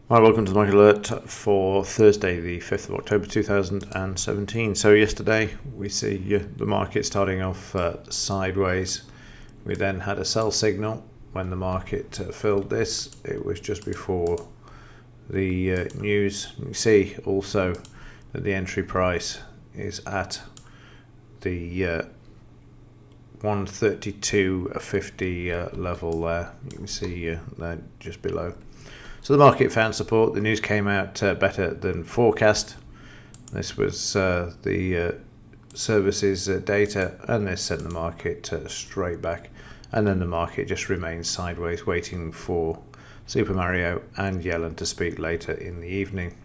Hi, welcome to the Market Alert for Thursday, the 5th of October 2017. So yesterday we see the market starting off sideways. We then had a sell signal when the market filled this. It was just before the news. You see also that the entry price is at the 132.50 level there. You can see there just below. So the market found support. The news came out better than forecast. This was the services data, and this sent the market straight back. And then the market just remains sideways, waiting for Super Mario and Yellen to speak later in the evening.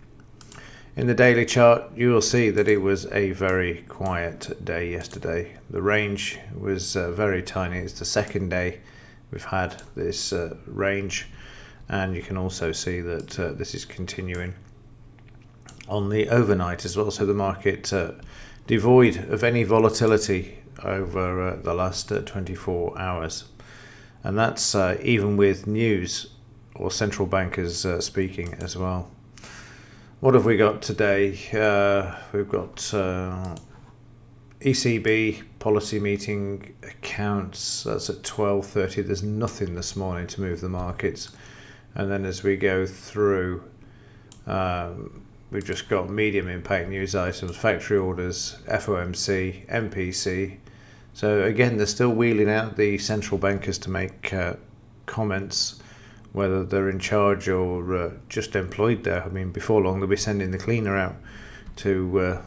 In the daily chart, you will see that it was a very quiet day yesterday. The range was very tiny. It's the second day we've had this range. And you can also see that this is continuing on the overnight as well. So the market devoid of any volatility over the last 24 hours. And that's even with news or central bankers speaking as well. What have we got today? We've got ECB policy meeting accounts. That's at 12:30. There's nothing this morning to move the markets. And then as we go through, we've just got medium impact news items, factory orders, FOMC, MPC. So again, they're still wheeling out the central bankers to make comments, whether they're in charge or just employed there. I mean, before long, they'll be sending the cleaner out to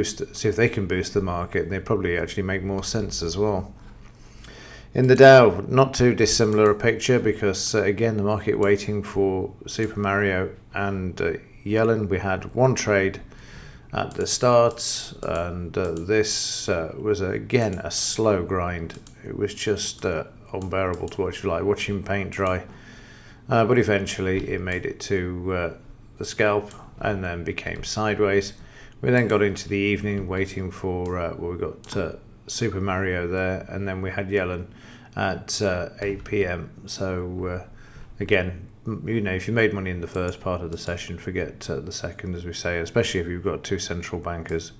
see if they can boost the market. And they probably actually make more sense as well. In the Dow, not too dissimilar a picture because, again, the market waiting for Super Mario and Yellen. We had one trade at the start, and this was, again, a slow grind. It was just unbearable to watch, like watching paint dry. But eventually it made it to the scalp and then became sideways. We then got into the evening waiting for, we got Super Mario there, and then we had Yellen at 8 p.m. So again, if you made money in the first part of the session, forget the second, as we say, especially if you've got two central bankers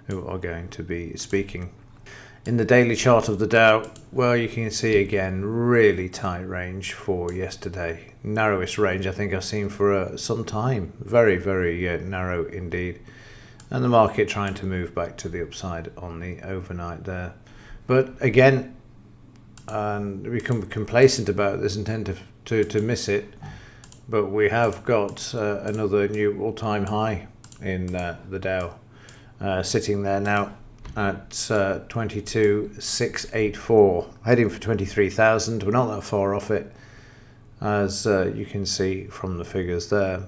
who are going to be speaking. In the daily chart of the Dow, well, you can see again, really tight range for yesterday. Narrowest range I think I've seen for some time. Very, very narrow indeed. And the market trying to move back to the upside on the overnight there. But again, and we become complacent about this and tend to miss it. But we have got another new all-time high in the Dow, sitting there now at 22,684, heading for 23,000. We're not that far off it, as you can see from the figures there.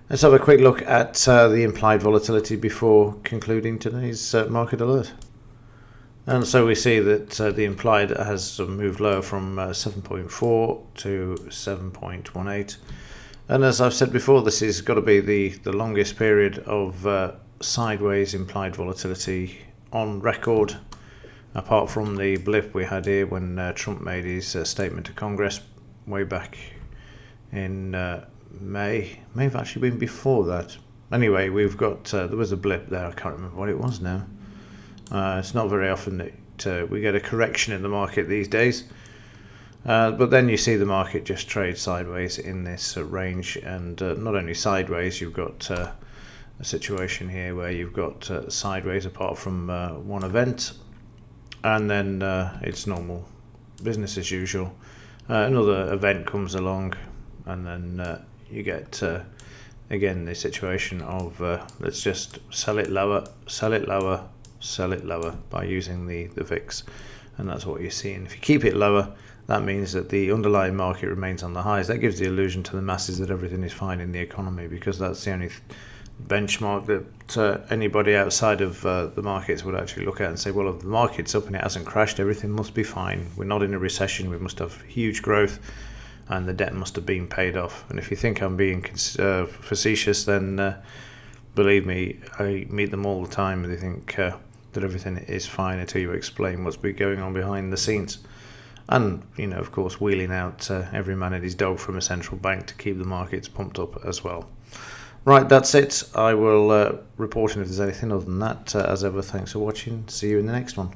Let's have a quick look at the implied volatility before concluding today's market alert. And so we see that the implied has moved lower from 7.4 to 7.18. And as I've said before, this has got to be the longest period of sideways implied volatility on record, apart from the blip we had here when Trump made his statement to Congress way back in May have actually been before that. Anyway, we've got there was a blip there. I can't remember what it was now. It's not very often that we get a correction in the market these days, but then you see the market just trade sideways in this range, and not only sideways, you've got a situation here where you've got sideways apart from one event, and then it's normal business as usual. Another event comes along, and then you get again the situation of let's just sell it lower, sell it lower, sell it lower by using the VIX, and that's what you're seeing. If you keep it lower, that means that the underlying market remains on the highs. That gives the illusion to the masses that everything is fine in the economy, because that's the only benchmark that anybody outside of the markets would actually look at and say, well, if the market's up and it hasn't crashed, everything must be fine. We're not in a recession. We must have huge growth, and the debt must have been paid off. And if you think I'm being facetious, then believe me, I meet them all the time. They think that everything is fine until you explain what's been going on behind the scenes. And, of course, wheeling out every man and his dog from a central bank to keep the markets pumped up as well. Right, that's it. I will report in if there's anything other than that. As ever, thanks for watching. See you in the next one.